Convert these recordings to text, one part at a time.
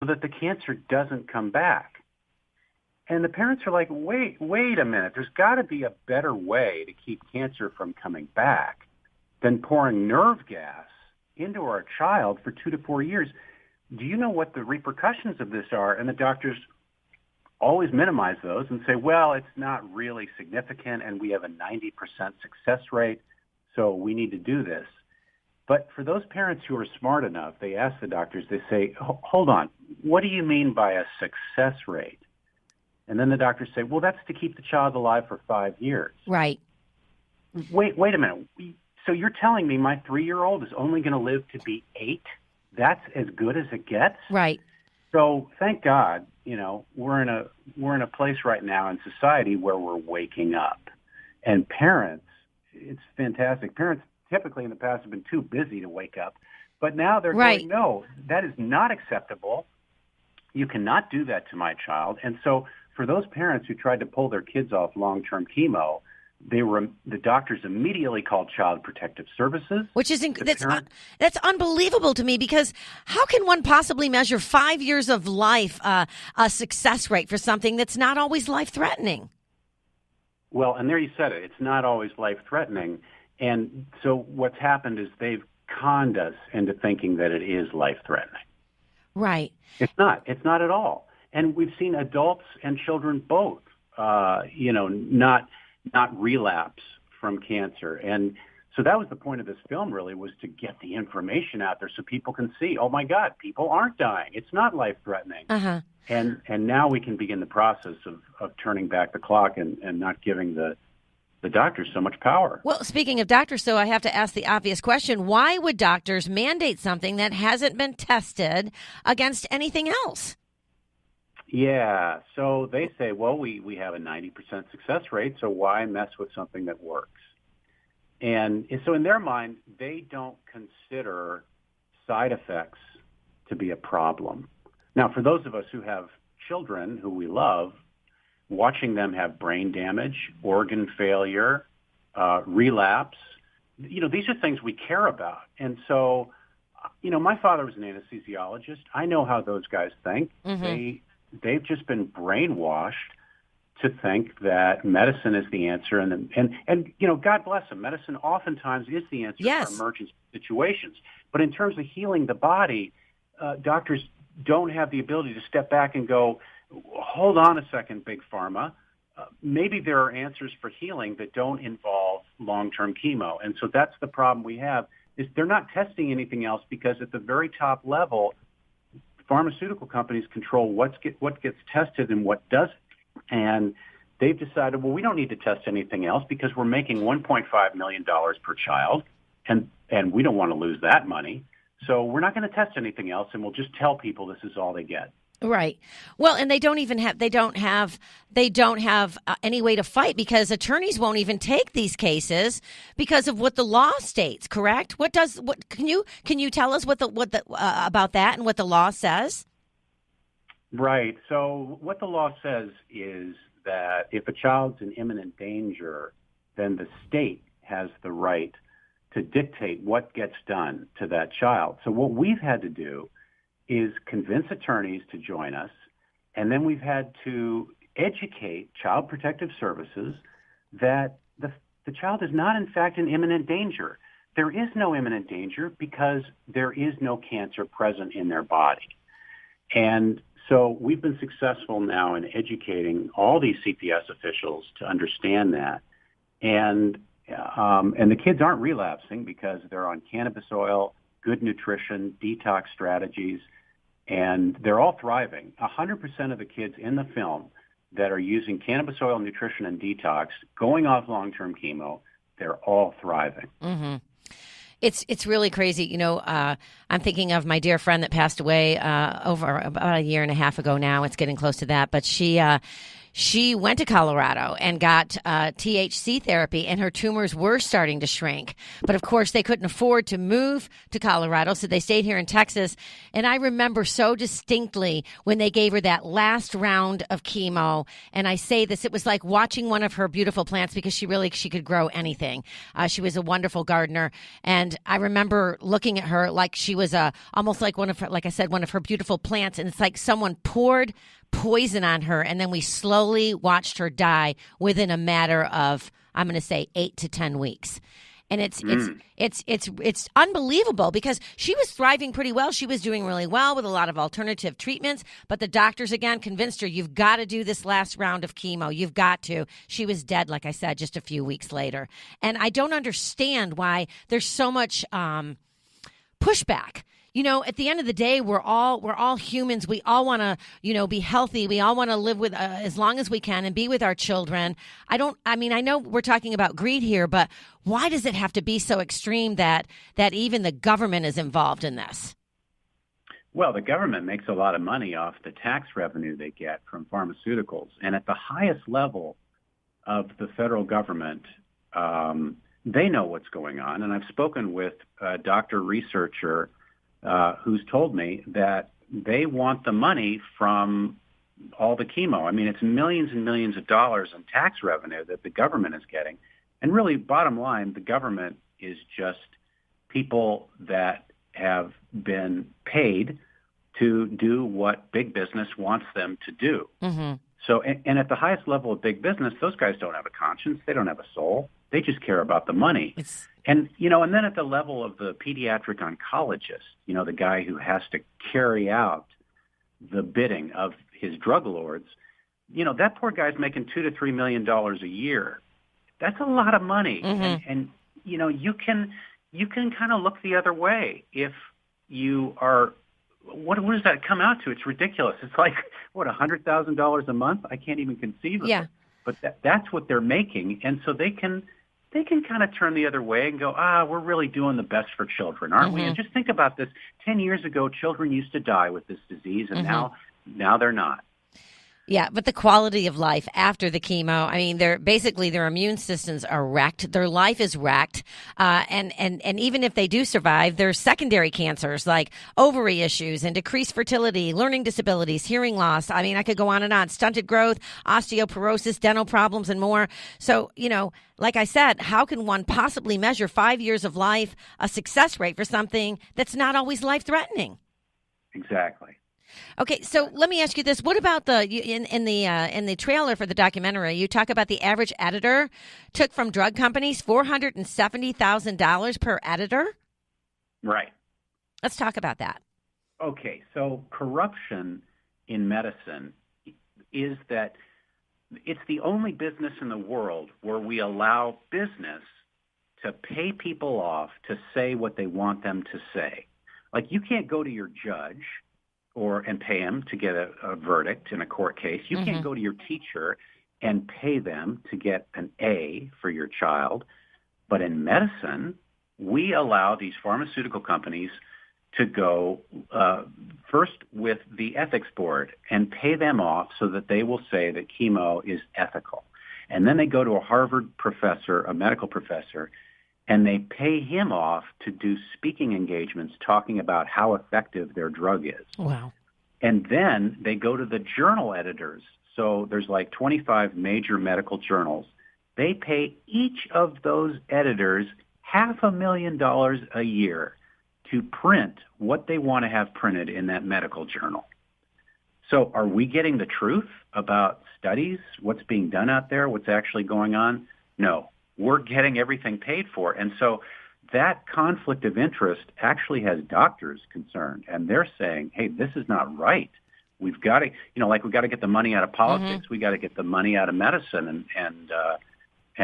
that the cancer doesn't come back. And the parents are like, wait a minute. There's got to be a better way to keep cancer from coming back than pouring nerve gas into our child for 2 to 4 years. Do you know what the repercussions of this are? And the doctors always minimize those and say, well, it's not really significant and we have a 90% success rate, so we need to do this. But for those parents who are smart enough, they ask the doctors, they say, hold on, what do you mean by a success rate? And then the doctors say, well, that's to keep the child alive for 5 years. Right. Wait a minute. So you're telling me my 3-year-old is only going to live to be 8? That's as good as it gets? Right. So thank God, we're in a place right now in society where we're waking up. And parents, it's fantastic. Parents typically in the past have been too busy to wake up. But now they're going, no, that is not acceptable. You cannot do that to my child. And so for those parents who tried to pull their kids off long-term chemo, the doctors immediately called Child Protective Services. Which is that's unbelievable to me, because how can one possibly measure 5 years of life a success rate for something that's not always life-threatening? Well, and there you said it. It's not always life-threatening. And so what's happened is they've conned us into thinking that it is life-threatening. Right. It's not. It's not at all. And we've seen adults and children both, not relapse from cancer. And so that was the point of this film, really, was to get the information out there so people can see, oh, my God, people aren't dying. It's not life-threatening. Uh-huh. And now we can begin the process of turning back the clock and not giving the doctors so much power. Well, speaking of doctors, so I have to ask the obvious question. Why would doctors mandate something that hasn't been tested against anything else? Yeah, so they say, well, we have a 90% success rate, so why mess with something that works? And so in their mind, they don't consider side effects to be a problem. Now, for those of us who have children who we love, watching them have brain damage, organ failure, relapse, these are things we care about. And so, my father was an anesthesiologist. I know how those guys think. Mm-hmm. They've just been brainwashed to think that medicine is the answer. And God bless them. Medicine oftentimes is the answer for emergency situations. But in terms of healing the body, doctors don't have the ability to step back and go, hold on a second, Big Pharma. Maybe there are answers for healing that don't involve long-term chemo. And so that's the problem we have, is they're not testing anything else, because at the very top level, pharmaceutical companies control what gets tested and what doesn't. And they've decided, well, we don't need to test anything else because we're making $1.5 million per child, and we don't want to lose that money. So we're not going to test anything else, and we'll just tell people this is all they get. Right. Well, and they don't have any way to fight, because attorneys won't even take these cases because of what the law states. Correct? Can you tell us what the about that and what the law says? Right. So what the law says is that if a child's in imminent danger, then the state has the right to dictate what gets done to that child. So what we've had to do is convince attorneys to join us, and then we've had to educate Child Protective Services that the child is not, in fact, in imminent danger. There is no imminent danger because there is no cancer present in their body. And so we've been successful now in educating all these CPS officials to understand that. And the kids aren't relapsing because they're on cannabis oil, good nutrition, detox strategies, and they're all thriving. 100% of the kids in the film that are using cannabis oil, nutrition, and detox, going off long-term chemo, they're all thriving. Mm-hmm. It's really crazy. I'm thinking of my dear friend that passed away over about a year and a half ago now. It's getting close to that. But she she went to Colorado and got THC therapy, and her tumors were starting to shrink. But of course, they couldn't afford to move to Colorado, so they stayed here in Texas. And I remember so distinctly when they gave her that last round of chemo. And I say this, it was like watching one of her beautiful plants, because she could grow anything. She was a wonderful gardener. And I remember looking at her like she was almost like one of her, like I said, one of her beautiful plants. And it's like someone poured poison on her, and then we slowly watched her die within a matter of, I'm going to say, 8 to 10 weeks. And it's unbelievable, because she was thriving pretty well. She was doing really well with a lot of alternative treatments, but the doctors again convinced her, you've got to do this last round of chemo. You've got to. She was dead, like I said, just a few weeks later. And I don't understand why there's so much pushback. You know, at the end of the day, we're all humans. We all want to, be healthy. We all want to live with as long as we can and be with our children. I know we're talking about greed here, but why does it have to be so extreme that even the government is involved in this? Well, the government makes a lot of money off the tax revenue they get from pharmaceuticals. And at the highest level of the federal government, they know what's going on. And I've spoken with a doctor researcher who's told me that they want the money from all the chemo. I mean, it's millions and millions of dollars in tax revenue that the government is getting. And really, bottom line, the government is just people that have been paid to do what big business wants them to do. Mm-hmm. So, and at the highest level of big business, those guys don't have a conscience. They don't have a soul. They just care about the money. And then at the level of the pediatric oncologist, the guy who has to carry out the bidding of his drug lords, that poor guy's making $2 to $3 million a year. That's a lot of money. Mm-hmm. And you can kind of look the other way if you are. What does that come out to? It's ridiculous. It's like, $100,000 a month? I can't even conceive of it. But that's what they're making, and so they can kind of turn the other way and go, we're really doing the best for children, aren't we? And just think about this. 10 years ago, children used to die with this disease, and now they're not. Yeah, but the quality of life after the chemo, I mean, their immune systems are wrecked. Their life is wrecked. And even if they do survive, there's secondary cancers like ovary issues and decreased fertility, learning disabilities, hearing loss. I mean, I could go on and on. Stunted growth, osteoporosis, dental problems, and more. So, like I said, how can one possibly measure 5 years of life, a success rate for something that's not always life-threatening? Exactly. Okay, so let me ask you this: what about in the trailer for the documentary? You talk about the average editor took from drug companies $470,000 per editor. Right. Let's talk about that. Okay, so corruption in medicine is that it's the only business in the world where we allow business to pay people off to say what they want them to say. Like, you can't go to your judge and pay him to get a verdict in a court case. You can't go to your teacher and pay them to get an A for your child. But in medicine, we allow these pharmaceutical companies to go first with the ethics board and pay them off so that they will say that chemo is ethical. And then they go to a Harvard professor, a medical professor, and they pay him off to do speaking engagements talking about how effective their drug is. Wow. And then they go to the journal editors. So there's like 25 major medical journals. They pay each of those editors $500,000 a year to print what they want to have printed in that medical journal. So are we getting the truth about studies, what's being done out there, what's actually going on? No. We're getting everything paid for. And so that conflict of interest actually has doctors concerned. And they're saying, hey, this is not right. We've got to, we've got to get the money out of politics. We got to get the money out of medicine and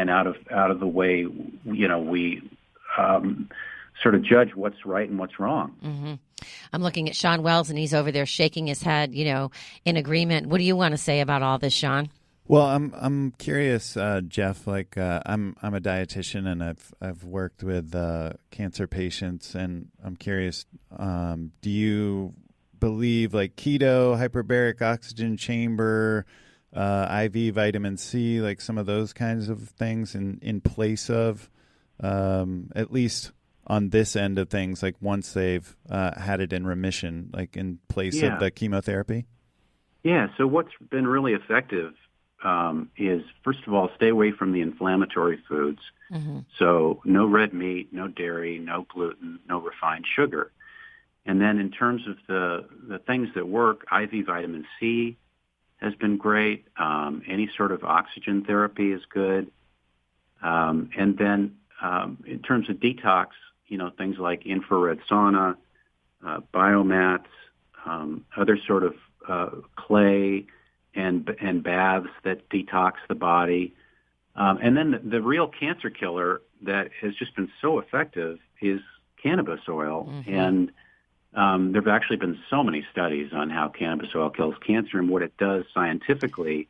out of the way, we sort of judge what's right and what's wrong. Mm-hmm. I'm looking at Shawn Wells, and he's over there shaking his head, in agreement. What do you want to say about all this, Shawn? Well, I'm curious, Jeff. Like, I'm a dietitian, and I've worked with cancer patients, and I'm curious. Do you believe like keto, hyperbaric oxygen chamber, IV vitamin C, like some of those kinds of things in place of, at least on this end of things, like once they've had it in remission, like in place of the chemotherapy? Yeah, so what's been really effective is, first of all, stay away from the inflammatory foods. Mm-hmm. So no red meat, no dairy, no gluten, no refined sugar. And then in terms of the things that work, IV vitamin C has been great. Any sort of oxygen therapy is good. And then in terms of detox, things like infrared sauna, biomats, other sort of clay and baths that detox the body. And then the real cancer killer that has just been so effective is cannabis oil. Mm-hmm. And there have actually been so many studies on how cannabis oil kills cancer, and what it does scientifically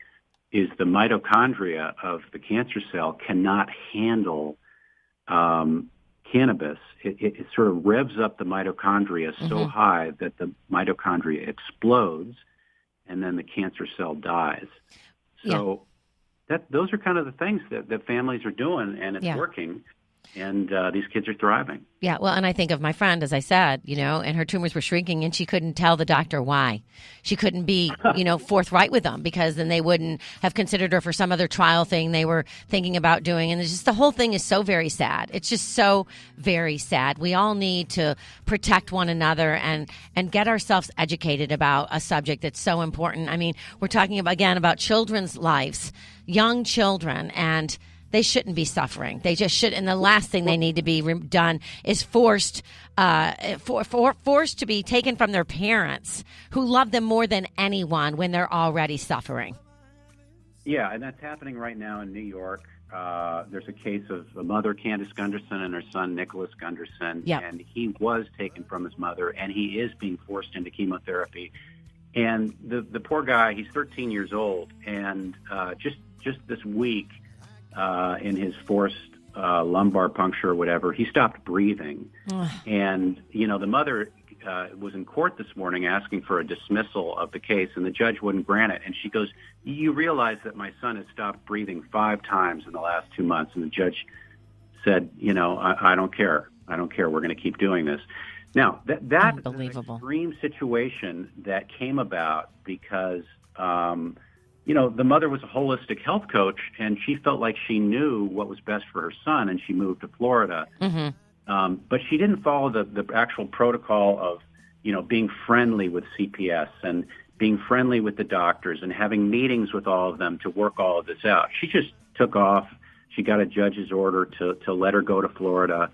is the mitochondria of the cancer cell cannot handle cannabis. It sort of revs up the mitochondria so mm-hmm. high that the mitochondria explodes, and then the cancer cell dies. So those are kind of the things that families are doing, and it's working. And these kids are thriving. Yeah, well, and I think of my friend, as I said, and her tumors were shrinking, and she couldn't tell the doctor why. She couldn't be, forthright with them, because then they wouldn't have considered her for some other trial thing they were thinking about doing. And it's just, the whole thing is so very sad. It's just so very sad. We all need to protect one another and get ourselves educated about a subject that's so important. I mean, we're talking about children's lives, young children, and they shouldn't be suffering. They just should. And the last thing they need to be done is forced to be taken from their parents, who love them more than anyone, when they're already suffering. Yeah, and that's happening right now in New York. There's a case of a mother, Candace Gunderson, and her son, Nicholas Gunderson. Yep. And he was taken from his mother, and he is being forced into chemotherapy. And the poor guy, he's 13 years old, and just this week, in his forced lumbar puncture or whatever, he stopped breathing. And, the mother was in court this morning asking for a dismissal of the case, and the judge wouldn't grant it. And she goes, "You realize that my son has stopped breathing 5 times in the last 2 months?" And the judge said, I don't care. I don't care. We're going to keep doing this. Now, that is an extreme situation that came about because the mother was a holistic health coach, and she felt like she knew what was best for her son, and she moved to Florida. Mm-hmm. But she didn't follow the actual protocol of, being friendly with CPS and being friendly with the doctors and having meetings with all of them to work all of this out. She just took off. She got a judge's order to let her go to Florida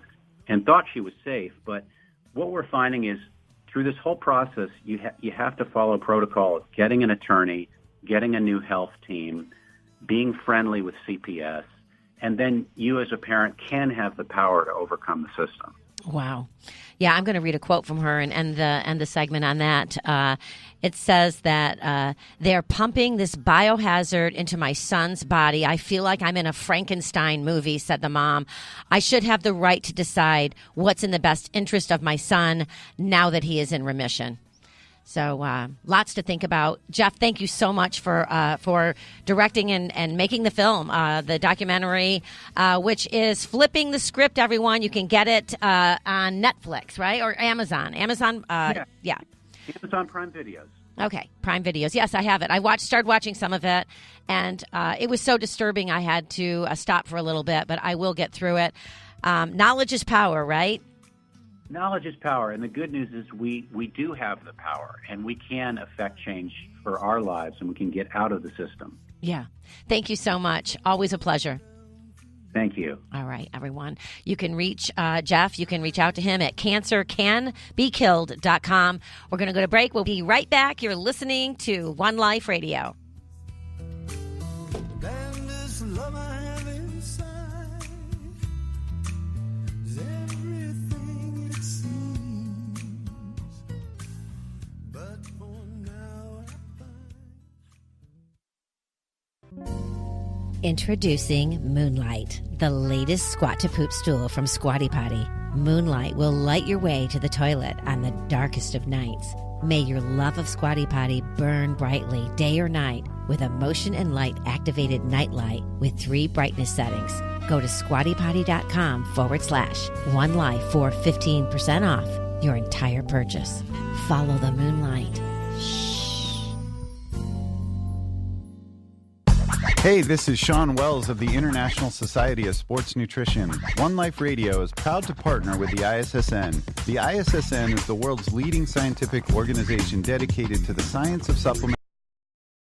and thought she was safe. But what we're finding is, through this whole process, you have to follow protocol of getting an attorney, getting a new health team, being friendly with CPS, and then you as a parent can have the power to overcome the system. Wow. Yeah, I'm going to read a quote from her and end the segment on that. It says that they're pumping this biohazard into my son's body. I feel like I'm in a Frankenstein movie, said the mom. I should have the right to decide what's in the best interest of my son now that he is in remission. So lots to think about. Jeff, thank you so much for directing and making the film, the documentary, which is Flipping the Script, everyone. You can get it on Netflix, right? Or Amazon. Yeah. Amazon Prime Videos. Okay, Prime Videos. Yes, I have it. Started watching some of it, and it was so disturbing I had to stop for a little bit, but I will get through it. Knowledge is power, right? Knowledge is power, and the good news is we do have the power, and we can affect change for our lives, and we can get out of the system. Yeah. Thank you so much. Always a pleasure. Thank you. All right, everyone. You can reach Jeff. You can reach out to him at cancercanbekilled.com. We're going to go to break. We'll be right back. You're listening to One Life Radio. Introducing Moonlight, the latest squat to poop stool from Squatty Potty. Moonlight will light your way to the toilet on the darkest of nights. May your love of Squatty Potty burn brightly day or night with a motion and light activated night light with 3 brightness settings. Go to squattypotty.com/onelife for 15% off your entire purchase. Follow the moonlight. Hey, this is Shawn Wells of the International Society of Sports Nutrition. One Life Radio is proud to partner with the ISSN. The ISSN is the world's leading scientific organization dedicated to the science of supplement.